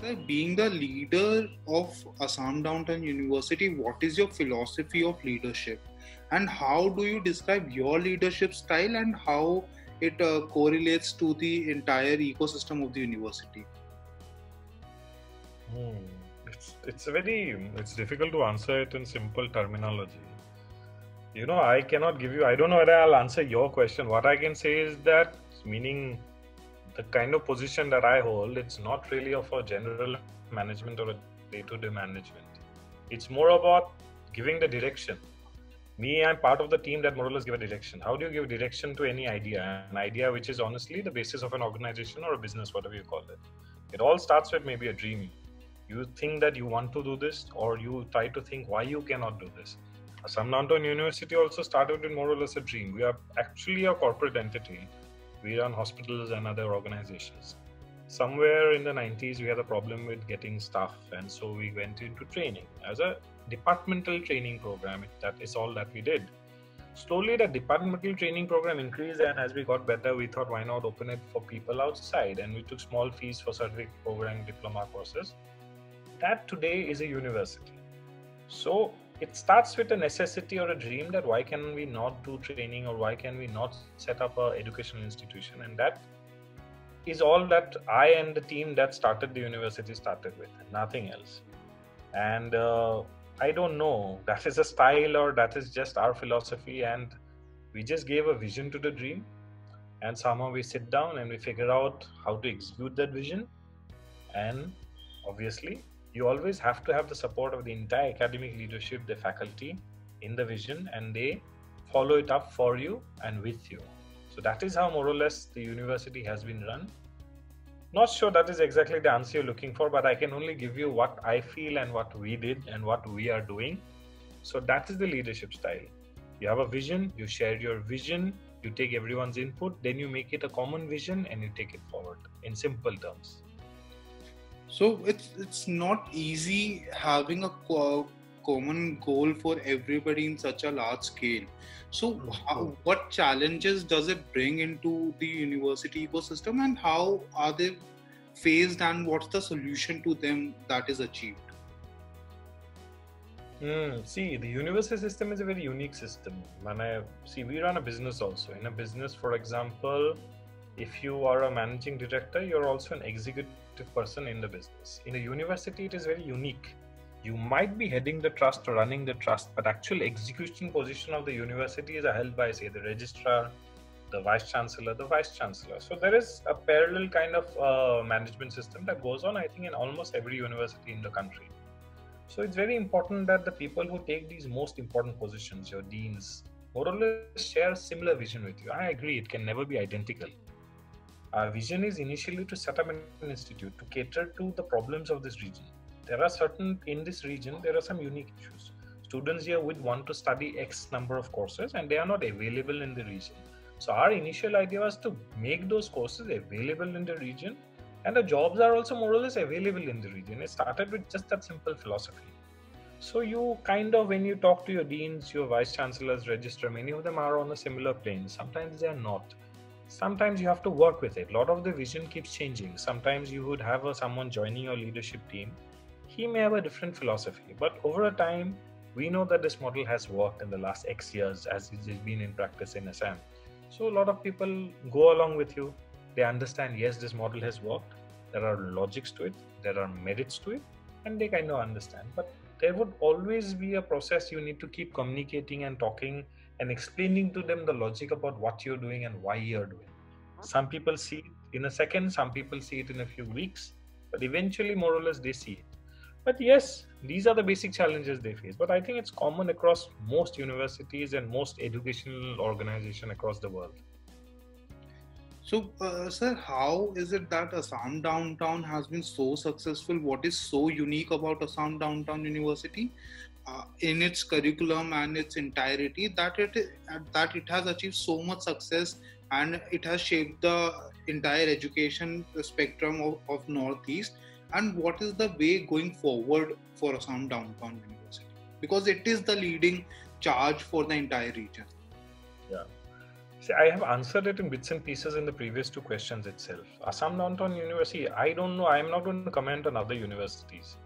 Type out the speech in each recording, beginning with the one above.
Sir, being the leader of Assam Downtown University, what is your philosophy of leadership? And how do you describe your leadership style and how it correlates to the entire ecosystem of the university? It's difficult to answer it in simple terminology. I cannot give you, I don't know whether I'll answer your question. What I can say is that, meaning the kind of position that I hold, it's not really of a general management or a day-to-day management. It's more about giving the direction. I'm part of the team that more or less give a direction. How do you give direction to any idea? An idea which is honestly the basis of an organization or a business, whatever you call it. It all starts with maybe a dream. You think that you want to do this, or you try to think why you cannot do this. Assam Downtown University also started with more or less a dream. We are actually a corporate entity. We run hospitals and other organizations. Somewhere in the 90s, we had a problem with getting staff, and so we went into training as a departmental training program. That is all that we did. Slowly, the departmental training program increased, and as we got better, we thought, why not open it for people outside? And we took small fees for certificate program, diploma courses. That today is a university. So it starts with a necessity or a dream that why can we not do training, or why can we not set up an educational institution? And that is all that I and the team that started the university started with, nothing else. And I don't know, that is a style or that is just our philosophy, and we just gave a vision to the dream, and somehow we sit down and we figure out how to execute that vision. And obviously you always have to have the support of the entire academic leadership, the faculty in the vision, and they follow it up for you and with you. So that is how more or less the university has been run. Not sure that is exactly the answer you're looking for, but I can only give you what I feel and what we did and what we are doing. So that is the leadership style. You have a vision, you share your vision, you take everyone's input, then you make it a common vision and you take it forward in simple terms. So it's not easy having a common goal for everybody in such a large scale. So what challenges does it bring into the university ecosystem, and how are they faced, and what's the solution to them that is achieved? See, the university system is a very unique system. We run a business also. In a business, for example, if you are a managing director, you're also an executive person in the business. In a university, it is very unique. You might be heading the trust or running the trust, but actual execution position of the university is held by, say, the registrar, the vice chancellor, the vice chancellor. So there is a parallel kind of management system that goes on, I think, in almost every university in the country. So it's very important that the people who take these most important positions, your deans, more or less share a similar vision with you. I agree, it can never be identical. Our vision is initially to set up an institute to cater to the problems of this region. In this region, there are some unique issues. Students here would want to study X number of courses and they are not available in the region. So our initial idea was to make those courses available in the region, and the jobs are also more or less available in the region. It started with just that simple philosophy. So you kind of, when you talk to your deans, your vice chancellors, registrar, many of them are on a similar plane. Sometimes they are not. Sometimes you have to work with it. A lot of the vision keeps changing. Sometimes you would have someone joining your leadership team. He may have a different philosophy, but over a time, we know that this model has worked in the last X years as it has been in practice in Assam. So a lot of people go along with you. They understand, yes, this model has worked. There are logics to it. There are merits to it, and they kind of understand. But there would always be a process. You need to keep communicating and talking and explaining to them the logic about what you're doing and why you're doing. Some people see it in a second. Some people see it in a few weeks, but eventually, more or less, they see it. But yes, these are the basic challenges they face. But I think it's common across most universities and most educational organizations across the world. So, sir, how is it that Assam Downtown has been so successful? What is so unique about Assam Downtown University in its curriculum and its entirety that it has achieved so much success, and it has shaped the entire education spectrum of Northeast? And what is the way going forward for Assam Downtown University? Because it is the leading charge for the entire region. Yeah. See, I have answered it in bits and pieces in the previous two questions itself. Assam Downtown University, I don't know, I'm not going to comment on other universities.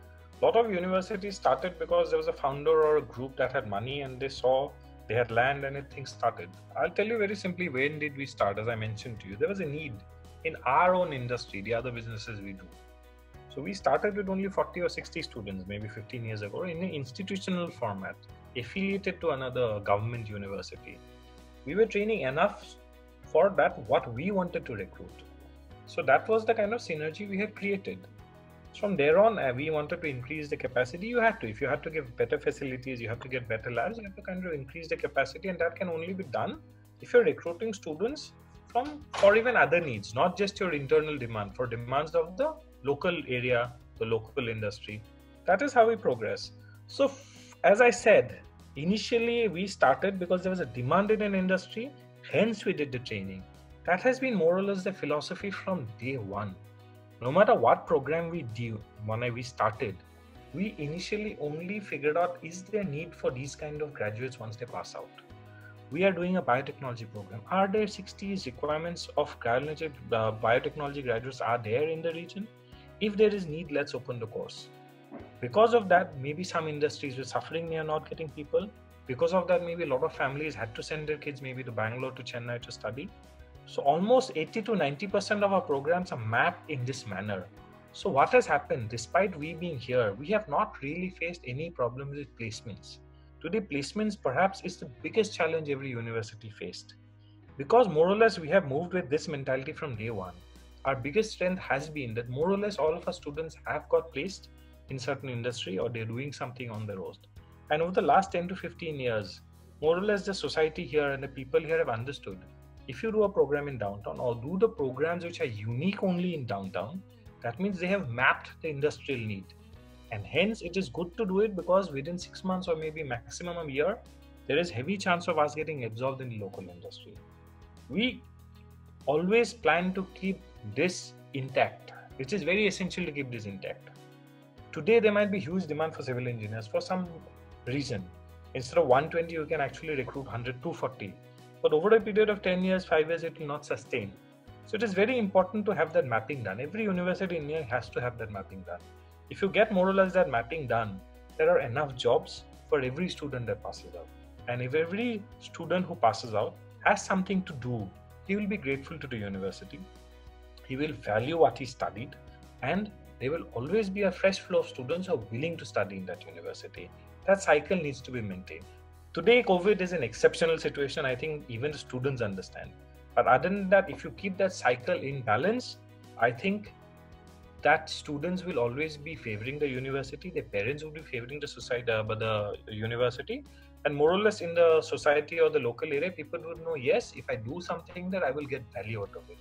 A lot of universities started because there was a founder or a group that had money and they saw they had land and things started. I'll tell you very simply, when did we start? As I mentioned to you, there was a need in our own industry, the other businesses we do. So we started with only 40 or 60 students, maybe 15 years ago, in an institutional format, affiliated to another government university. We were training enough for that what we wanted to recruit. So that was the kind of synergy we had created. From there on, we wanted to increase the capacity. You had to. If you had to give better facilities, you have to get better labs, you have to kind of increase the capacity, and that can only be done if you're recruiting students for even other needs, not just your internal demand, for demands of the local area, the local industry. That is how we progress. So as I said, initially we started because there was a demand in an industry, hence we did the training. That has been more or less the philosophy from day one. No matter what program we do, when we started, we initially only figured out, is there need for these kind of graduates once they pass out? We are doing a biotechnology program. Are there 60 requirements of biotechnology graduates are there in the region? If there is need, let's open the course. Because of that, maybe some industries were suffering, they are not getting people. Because of that, maybe a lot of families had to send their kids maybe to Bangalore, to Chennai to study. So almost 80 to 90% of our programs are mapped in this manner. So what has happened, despite we being here, we have not really faced any problems with placements. Today, placements perhaps is the biggest challenge every university faced. Because more or less we have moved with this mentality from day one. Our biggest strength has been that more or less all of our students have got placed in certain industry or they're doing something on their own. And over the last 10 to 15 years, more or less the society here and the people here have understood, if you do a program in downtown or do the programs which are unique only in downtown, that means they have mapped the industrial need. And hence it is good to do it because within 6 months or maybe maximum a year, there is heavy chance of us getting absorbed in the local industry. We always plan to keep this intact, which is very essential to keep this intact. Today, there might be huge demand for civil engineers for some reason. Instead of 120, you can actually recruit 100, 240. But over a period of 10 years, 5 years, it will not sustain. So it is very important to have that mapping done. Every university in India has to have that mapping done. If you get more or less that mapping done, there are enough jobs for every student that passes out. And if every student who passes out has something to do, he will be grateful to the university. He will value what he studied, and there will always be a fresh flow of students who are willing to study in that university. That cycle needs to be maintained. Today, COVID is an exceptional situation. I think even the students understand. But other than that, if you keep that cycle in balance, I think that students will always be favoring the university. Their parents will be favoring the society, but the university. And more or less in the society or the local area, people would know, yes, if I do something that I will get value out of it.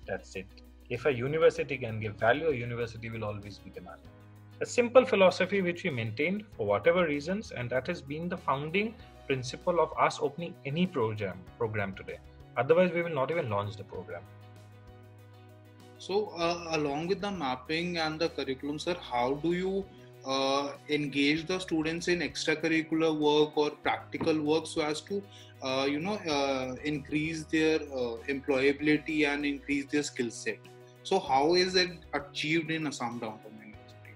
That's it. If a university can give value, a university will always be demanded. A simple philosophy which we maintained for whatever reasons, and that has been the founding principle of us opening any program today. Otherwise, we will not even launch the program. So, along with the mapping and the curriculum, sir, how do you engage the students in extracurricular work or practical work so as to, increase their employability and increase their skill set? So, how is it achieved in Assam Downtown University?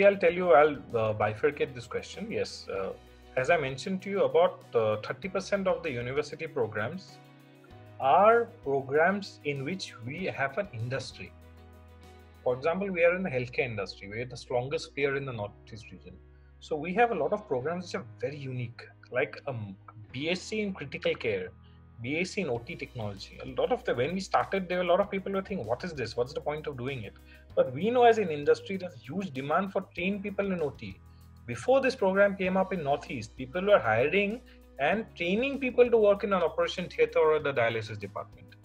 I'll tell you, I'll bifurcate this question. Yes, as I mentioned to you, about 30% of the university programs are programs in which we have an industry. For example, we are in the healthcare industry. We are the strongest player in the Northeast region. So we have a lot of programs which are very unique, like BSc in critical care, BSc in OT technology. A lot of when we started, there were a lot of people who were thinking, what is this? What's the point of doing it? But we know as an industry, there's huge demand for trained people in OT. Before this program came up in Northeast, people were hiring and training people to work in an operation theatre or the dialysis department.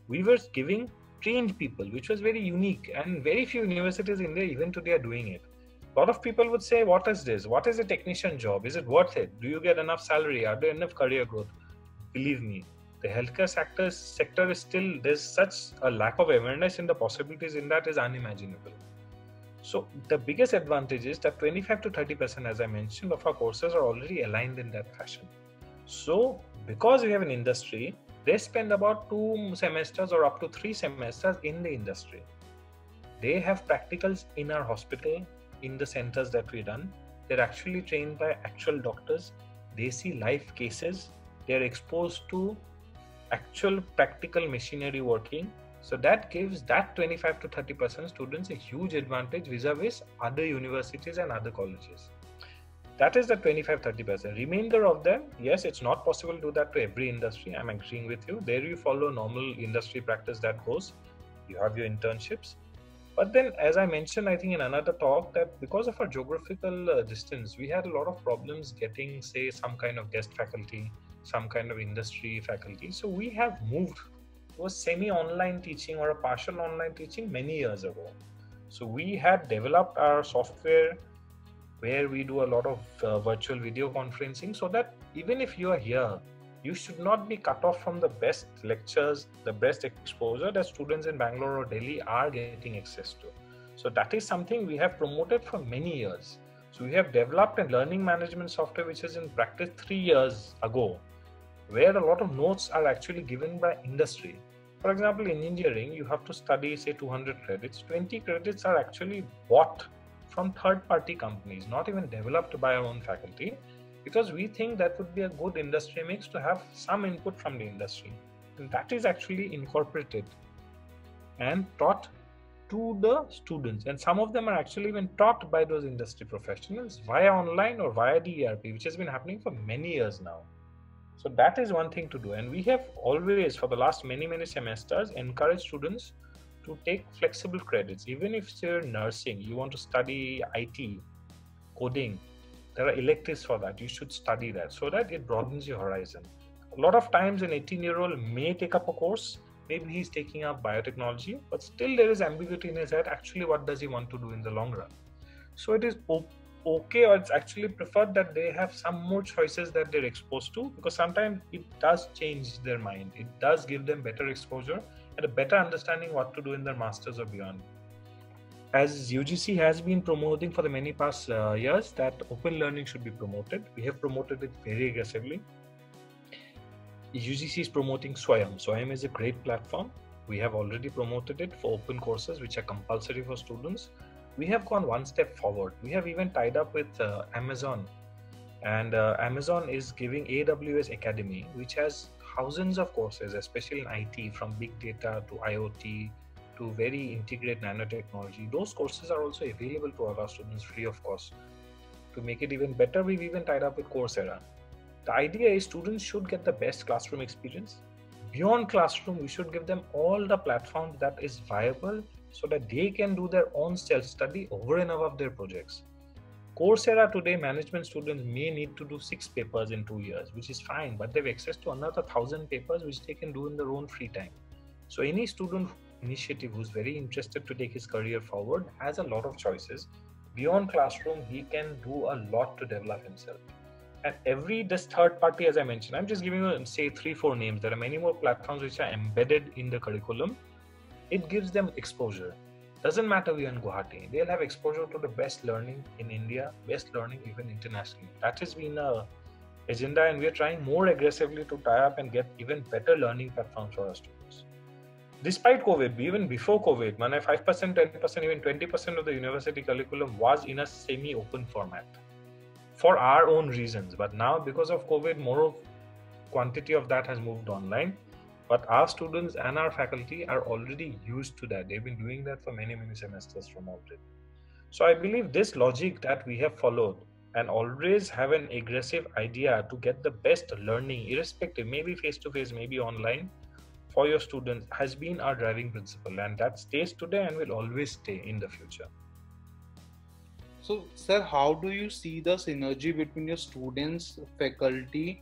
We were giving trained people, which was very unique, and very few universities in India even today are doing it. A lot of people would say, what is this? What is a technician job? Is it worth it? Do you get enough salary? Are there enough career growth? Believe me, the healthcare sector is still, there's such a lack of awareness in the possibilities in that is unimaginable. So the biggest advantage is that 25 to 30%, as I mentioned, of our courses are already aligned in that fashion. So because we have an industry, they spend about 2 semesters or up to 3 semesters in the industry. They have practicals in our hospital, in the centers that we run. They're actually trained by actual doctors. They see live cases. They're exposed to actual practical machinery working. So that gives that 25 to 30% students a huge advantage vis-a-vis other universities and other colleges. That is the 25-30%. Remainder of them, yes, it's not possible to do that to every industry. I'm agreeing with you. There you follow normal industry practice that goes. You have your internships. But then, as I mentioned, I think in another talk, that because of our geographical distance, we had a lot of problems getting, say, some kind of guest faculty, some kind of industry faculty. So we have moved to a semi-online teaching or a partial online teaching many years ago. So we had developed our software where we do a lot of virtual video conferencing, so that even if you are here, you should not be cut off from the best lectures, the best exposure that students in Bangalore or Delhi are getting access to. So that is something we have promoted for many years. So we have developed a learning management software which is in practice 3 years ago, where a lot of notes are actually given by industry. For example, in engineering, you have to study, say, 200 credits. 20 credits are actually bought from third-party companies, not even developed by our own faculty, because we think that would be a good industry mix to have some input from the industry. And that is actually incorporated and taught to the students. And some of them are actually even taught by those industry professionals via online or via the ERP, which has been happening for many years now. So that is one thing to do. And we have always, for the last many semesters, encouraged students to take flexible credits. Even if you're nursing, you want to study IT, coding, there are electives for that. You should study that so that it broadens your horizon. A lot of times an 18-year-old may take up a course, maybe he's taking up biotechnology, but still there is ambiguity in his head. Actually, what does he want to do in the long run? So it is okay, or it's actually preferred that they have some more choices that they're exposed to, because sometimes it does change their mind. It does give them better exposure and a better understanding what to do in their masters or beyond. As UGC has been promoting for the many past years that open learning should be promoted, we have promoted it very aggressively. UGC is promoting Swayam. Swayam is a great platform. We have already promoted it for open courses which are compulsory for students. We have gone one step forward. We have even tied up with Amazon, and Amazon is giving AWS Academy, which has thousands of courses, especially in IT, from big data to IoT to very integrated nanotechnology. Those courses are also available to all our students free of cost. To make it even better, we've even tied up with Coursera. The idea is students should get the best classroom experience. Beyond classroom, we should give them all the platforms that is viable so that they can do their own self-study over and above their projects. Coursera today, management students may need to do 6 papers in 2 years, which is fine, but they have access to another 1,000 papers which they can do in their own free time. So any student initiative who's very interested to take his career forward has a lot of choices. Beyond classroom, he can do a lot to develop himself. And this third party, as I mentioned, I'm just giving you, say, 3-4 names. There are many more platforms which are embedded in the curriculum. It gives them exposure. Doesn't matter we are in Guwahati, they'll have exposure to the best learning in India, best learning even internationally. That has been an agenda, and we are trying more aggressively to tie up and get even better learning platforms for our students. Despite COVID, even before COVID, 5%, 10%, even 20% of the university curriculum was in a semi-open format for our own reasons. But now, because of COVID, more quantity of that has moved online. But our students and our faculty are already used to that. They've been doing that for many semesters from already. So I believe this logic that we have followed and always have an aggressive idea to get the best learning, irrespective, maybe face-to-face, maybe online, for your students has been our driving principle, and that stays today and will always stay in the future. So, sir, how do you see the synergy between your students, faculty,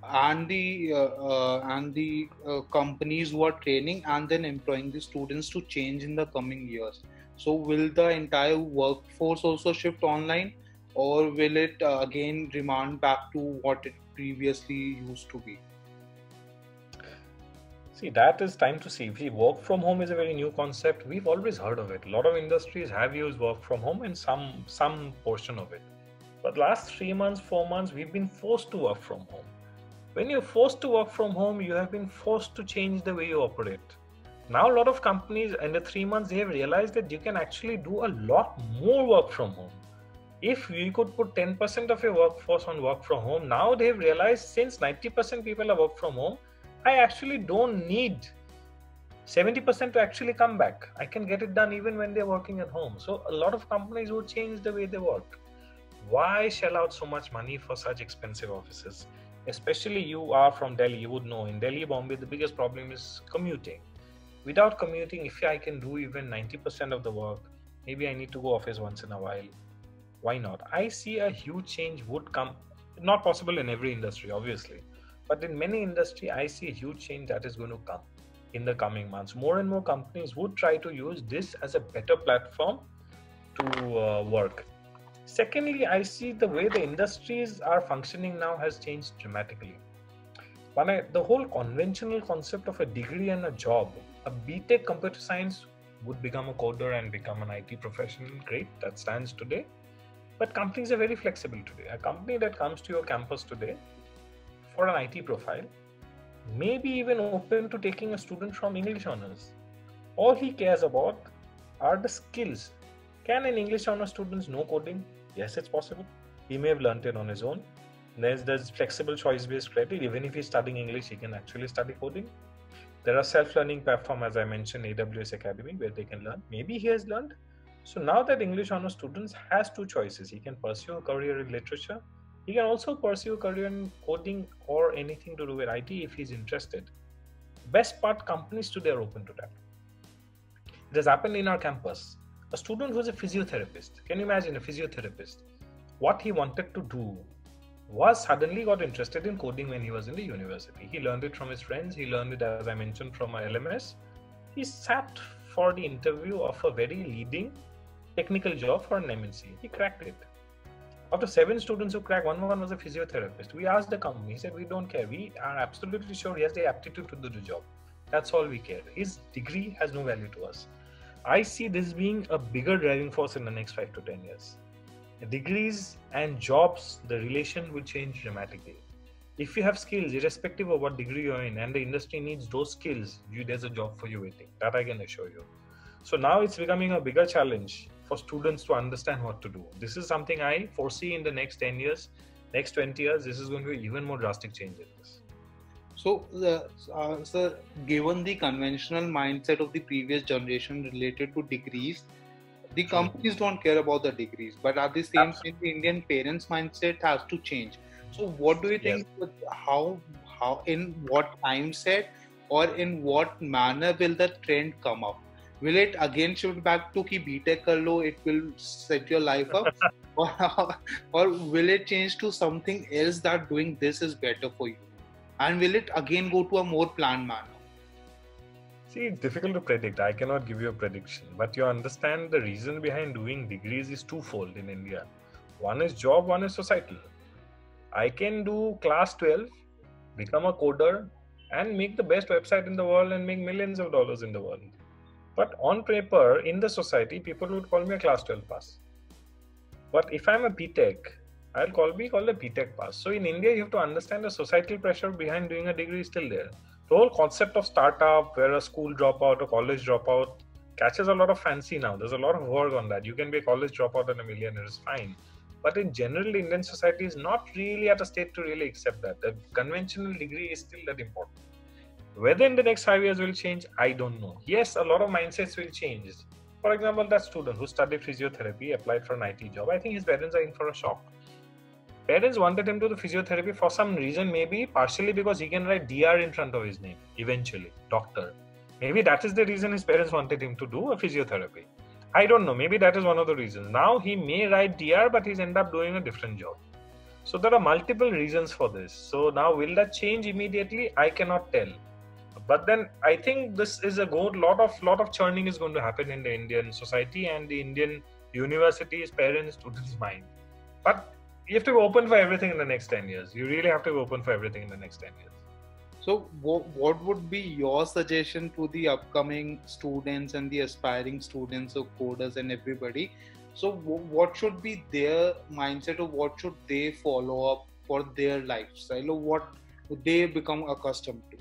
and the companies who are training and then employing the students to change in the coming years? So, will the entire workforce also shift online, or will it again remand back to what it previously used to be? See, that is time to see. Work from home is a very new concept. We've always heard of it. A lot of industries have used work from home and some portion of it. But last 3 months, 4 months, we've been forced to work from home. When you're forced to work from home, you have been forced to change the way you operate. Now, a lot of companies in the 3 months, they have realized that you can actually do a lot more work from home. If you could put 10% of your workforce on work from home, now they've realized since 90% people are work from home, I actually don't need 70% to actually come back. I can get it done even when they're working at home. So a lot of companies would change the way they work. Why shell out so much money for such expensive offices? Especially you are from Delhi, you would know in Delhi, Bombay, the biggest problem is commuting. Without commuting, if I can do even 90% of the work, maybe I need to go office once in a while. Why not? I see a huge change would come. Not possible in every industry, obviously, but in many industry, I see a huge change that is going to come in the coming months. More and more companies would try to use this as a better platform to work. Secondly, I see the way the industries are functioning now has changed dramatically. The whole conventional concept of a degree and a job, a BTech computer science would become a coder and become an IT professional. Great, that stands today. But companies are very flexible today. A company that comes to your campus today for an IT profile may be even open to taking a student from English honors. All he cares about are the skills. Can an English honors student know coding? Yes, it's possible. He may have learned it on his own. There's flexible choice-based credit. Even if he's studying English, he can actually study coding. There are self-learning platforms, as I mentioned, AWS Academy, where they can learn. Maybe he has learned. So now that English honors students has two choices. He can pursue a career in literature. He can also pursue a career in coding or anything to do with IT if he's interested. Best part, companies today are open to that. It has happened in our campus. A student who's a physiotherapist, can you imagine a physiotherapist? What he wanted to do was suddenly got interested in coding when he was in the university. He learned it from his friends. He learned it, as I mentioned, from a LMS. He sat for the interview of a very leading technical job for an MNC. He cracked it. After 7 students who cracked, one was a physiotherapist. We asked the company, he said, we don't care. We are absolutely sure he has the aptitude to do the job. That's all we care. His degree has no value to us. I see this being a bigger driving force in the next 5 to 10 years. Degrees and jobs, the relation will change dramatically. If you have skills, irrespective of what degree you're in, and the industry needs those skills, there's a job for you waiting. That I can assure you. So now it's becoming a bigger challenge for students to understand what to do. This is something I foresee in the next 10 years, next 20 years, this is going to be even more drastic change in this. So, sir, given the conventional mindset of the previous generation related to degrees, the companies don't care about the degrees, but at the same time, the Indian parents' mindset has to change. So, what do you think? Yes. How, in what time set, or in what manner will the trend come up? Will it again shift back to ki BTech kar lo, it will set your life up, or will it change to something else that doing this is better for you? And will it again go to a more planned manner? See, it's difficult to predict. I cannot give you a prediction. But you understand the reason behind doing degrees is twofold in India. One is job, one is societal. I can do class 12, become a coder, and make the best website in the world and make millions of dollars in the world. But on paper, in the society, people would call me a class 12 pass. But if I'm a BTech, I'll be called a BTech pass. So in India, you have to understand the societal pressure behind doing a degree is still there. The whole concept of startup, where a school dropout or college dropout catches a lot of fancy now. There's a lot of work on that. You can be a college dropout and a millionaire, is fine. But in general, Indian society is not really at a state to really accept that. The conventional degree is still that important. Whether in the next 5 years will change, I don't know. Yes, a lot of mindsets will change. For example, that student who studied physiotherapy, applied for an IT job, I think his parents are in for a shock. Parents wanted him to do physiotherapy for some reason, maybe partially because he can write DR in front of his name, eventually, doctor. Maybe that is the reason his parents wanted him to do a physiotherapy. I don't know, maybe that is one of the reasons. Now he may write DR, but he's end up doing a different job. So there are multiple reasons for this. So now will that change immediately? I cannot tell. But then I think this is a good lot of churning is going to happen in the Indian society and the Indian universities, parents, students' mind. But you have to be open for everything in the next 10 years. You really have to be open for everything in the next 10 years. So what would be your suggestion to the upcoming students and the aspiring students of coders and everybody? So what should be their mindset, or what should they follow up for their lifestyle, or they become accustomed to?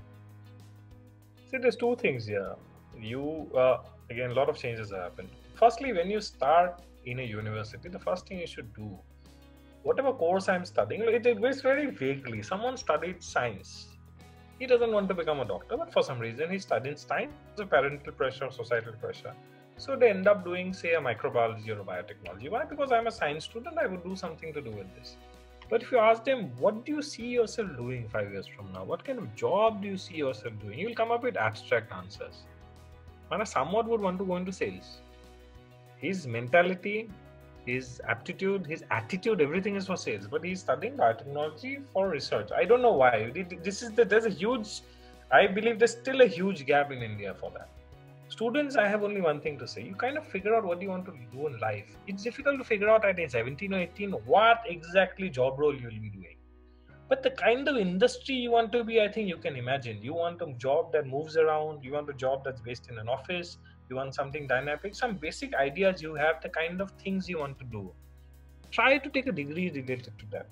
See, there's two things here. You again, a lot of changes have happened. Firstly, when you start in a university, the first thing you should do, whatever course I'm studying, it goes very vaguely. Someone studied science. He doesn't want to become a doctor, but for some reason he studied science. The parental pressure, societal pressure. So they end up doing, say, a microbiology or a biotechnology. Why? Because I'm a science student, I would do something to do with this. But if you ask them, what do you see yourself doing 5 years from now? What kind of job do you see yourself doing? You'll come up with abstract answers. And someone would want to go into sales. His mentality, his aptitude, his attitude, everything is for sales. But he's studying biotechnology for research. I don't know why. There's a huge, I believe there's still a huge gap in India for that. Students, I have only one thing to say. You kind of figure out what you want to do in life. It's difficult to figure out at age 17 or 18 what exactly job role you will be doing. But the kind of industry you want to be, I think you can imagine. You want a job that moves around. You want a job that's based in an office. You want something dynamic. Some basic ideas you have, the kind of things you want to do. Try to take a degree related to that.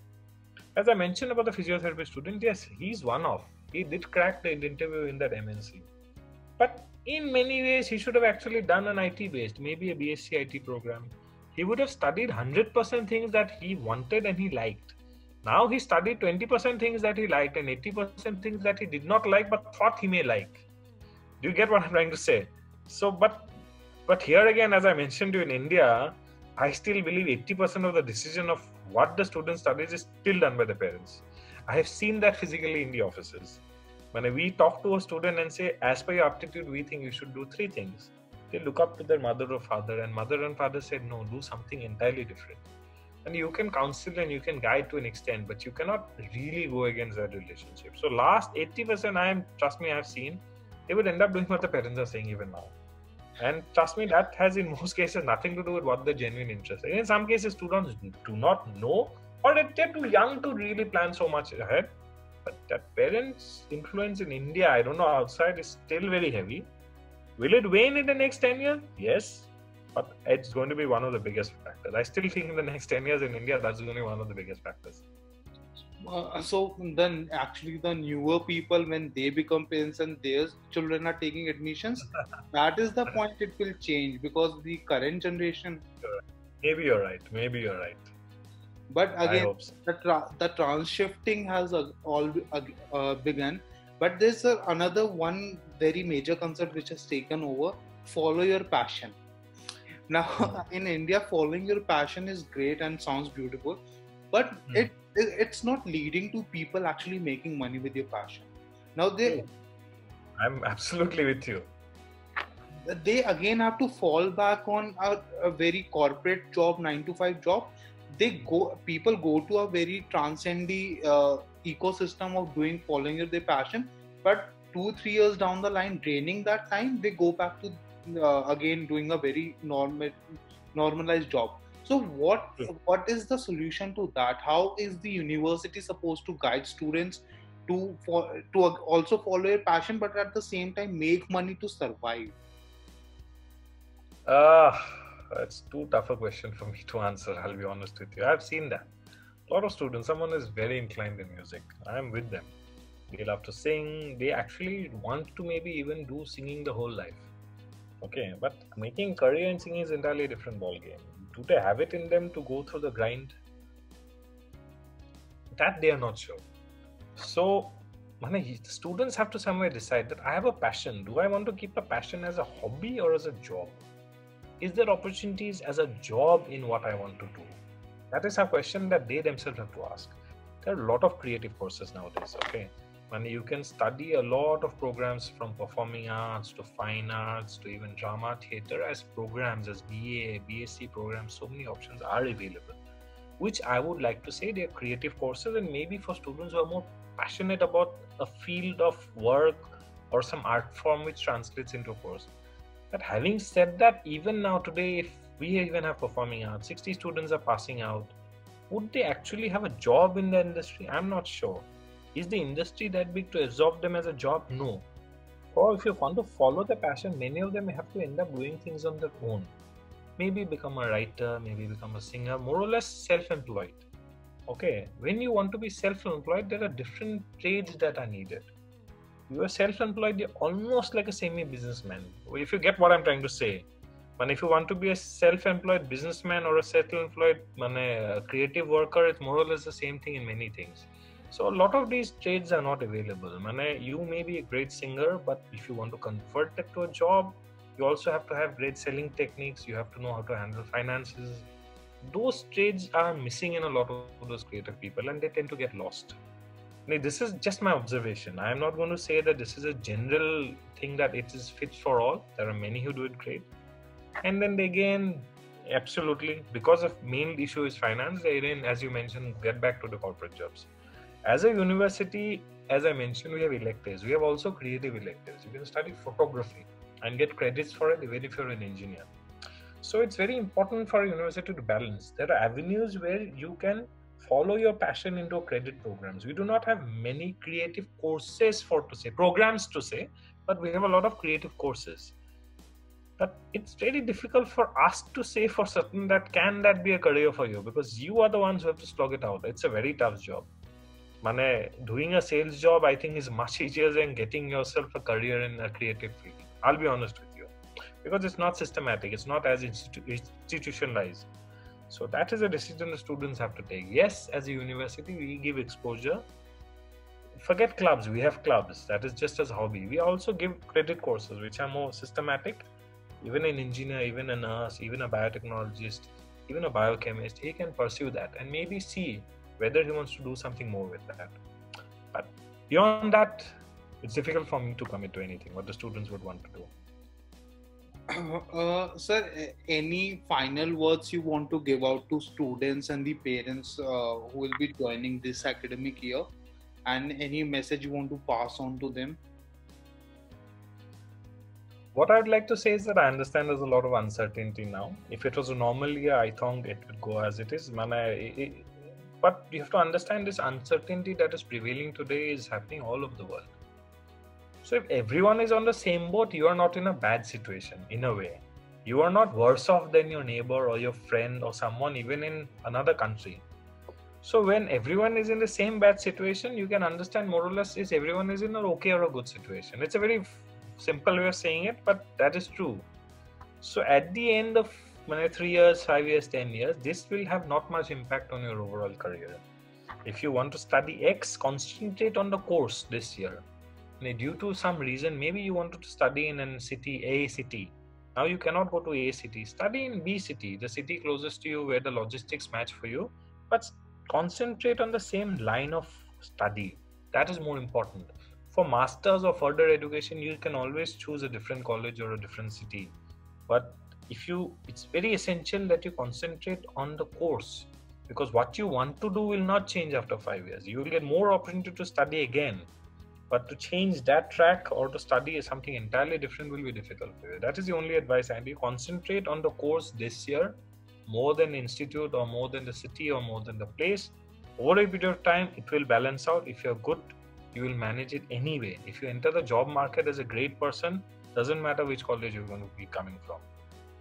As I mentioned about the physiotherapy student, yes, he's one of. He did crack the interview in that MNC. But in many ways, he should have actually done an IT based, maybe a BSc IT program. He would have studied 100% things that he wanted and he liked. Now he studied 20% things that he liked and 80% things that he did not like but thought he may like. Do you get what I'm trying to say? So, but here again, as I mentioned to you, in India, I still believe 80% of the decision of what the student studies is still done by the parents. I have seen that physically in the offices. When we talk to a student and say, as per your aptitude, we think you should do 3 things. They look up to their mother or father, and mother and father said, no, do something entirely different. And you can counsel and you can guide to an extent, but you cannot really go against that relationship. So last 80% trust me, I've seen, they would end up doing what the parents are saying even now. And trust me, that has in most cases nothing to do with what the genuine interest is. In some cases, students do not know, or they're too young to really plan so much ahead. But that parents' influence in India, I don't know outside, is still very heavy. Will it wane in the next 10 years? Yes. But it's going to be one of the biggest factors. I still think in the next 10 years in India, that's going to be one of the biggest factors. So then actually the newer people, when they become parents and their children are taking admissions, that is the point it will change, because the current generation... Maybe you're right. But again, so. the trans-shifting has all begun. But there's another one very major concept which has taken over: follow your passion. Now, in India, following your passion is great and sounds beautiful, but it's not leading to people actually making money with your passion. Now, I'm absolutely with you. They again have to fall back on a very corporate job, 9-to-5 job. People go to a very transcending ecosystem of following their passion, but 2-3 years down the line, draining that time, they go back to again doing a very normalized job. So what is the solution to that? How is the university supposed to guide students to also follow their passion, but at the same time make money to survive? It's too tough a question for me to answer, I'll be honest with you. I've seen that. A lot of students, someone is very inclined in music. I'm with them. They love to sing. They actually want to maybe even do singing the whole life. Okay, but making career in singing is entirely a different ballgame. Do they have it in them to go through the grind? That they are not sure. So, the students have to somewhere decide that I have a passion. Do I want to keep a passion as a hobby or as a job? Is there opportunities as a job in what I want to do? That is a question that they themselves have to ask. There are a lot of creative courses nowadays, okay? And you can study a lot of programs, from performing arts to fine arts to even drama, theatre, as programs, as BA, BSc programs. So many options are available, which I would like to say they are creative courses, and maybe for students who are more passionate about a field of work or some art form which translates into a course. But having said that, even now today, if we even have performing arts, 60 students are passing out, would they actually have a job in the industry? I'm not sure. Is the industry that big to absorb them as a job? No. Or if you want to follow the passion, many of them have to end up doing things on their own. Maybe become a writer, maybe become a singer, more or less self-employed. Okay, when you want to be self-employed, there are different trades that are needed. You are self-employed, you're almost like a semi-businessman. If you get what I'm trying to say. But if you want to be a self-employed businessman or a self-employed creative worker, it's more or less the same thing in many things. So a lot of these trades are not available. You may be a great singer, but if you want to convert that to a job, you also have to have great selling techniques. You have to know how to handle finances. Those trades are missing in a lot of those creative people, and they tend to get lost. This is just my observation. I am not going to say that this is a general thing that it is fits for all. There are many who do it great. And then again, absolutely, because of main issue is finance, they then, as you mentioned, get back to the corporate jobs. As a university, as I mentioned, we have electives. We have also creative electives. You can study photography and get credits for it even if you're an engineer. So it's very important for a university to balance. There are avenues where you can follow your passion into credit programs. We do not have many creative courses programs to say, but we have a lot of creative courses. But it's very difficult for us to say for certain that can that be a career for you, because you are the ones who have to slog it out. It's a very tough job. Doing a sales job, I think, is much easier than getting yourself a career in a creative field. I'll be honest with you, because it's not systematic. It's not as institutionalized. So that is a decision the students have to take. Yes, as a university, we give exposure. Forget clubs. We have clubs. That is just as a hobby. We also give credit courses, which are more systematic. Even an engineer, even a nurse, even a biotechnologist, even a biochemist, he can pursue that and maybe see whether he wants to do something more with that. But beyond that, it's difficult for me to commit to anything, what the students would want to do. Sir, any final words you want to give out to students and the parents who will be joining this academic year, and any message you want to pass on to them? What I'd like to say is that I understand there's a lot of uncertainty now. If it was a normal year, I thought it would go as it is. But you have to understand this uncertainty that is prevailing today is happening all over the world. So if everyone is on the same boat, you are not in a bad situation, in a way. You are not worse off than your neighbor or your friend or someone even in another country. So when everyone is in the same bad situation, you can understand more or less is everyone is in an okay or a good situation. It's a very simple way of saying it, but that is true. So at the end of 3 years, 5 years, 10 years, this will have not much impact on your overall career. If you want to study X, concentrate on the course this year. Due to some reason, maybe you wanted to study in a city. Now you cannot go to A city. Study in B city, the city closest to you where the logistics match for you. But concentrate on the same line of study. That is more important. For masters or further education, you can always choose a different college or a different city. But it's very essential that you concentrate on the course, because what you want to do will not change after 5 years. You will get more opportunity to study again, but to change that track or to study something entirely different will be difficult for you. That is the only advice I give. Concentrate on the course this year more than institute or more than the city or more than the place. Over a period of time, it will balance out. If you're good, you will manage it anyway. If you enter the job market as a great person, doesn't matter which college you're going to be coming from.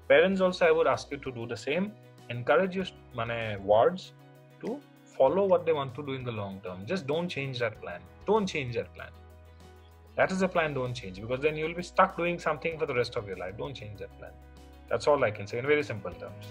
Parents also, I would ask you to do the same. Encourage your wards to follow what they want to do in the long term. Just don't change that plan. Don't change that plan. That is the plan, don't change, because then you'll be stuck doing something for the rest of your life. Don't change that plan. That's all I can say in very simple terms.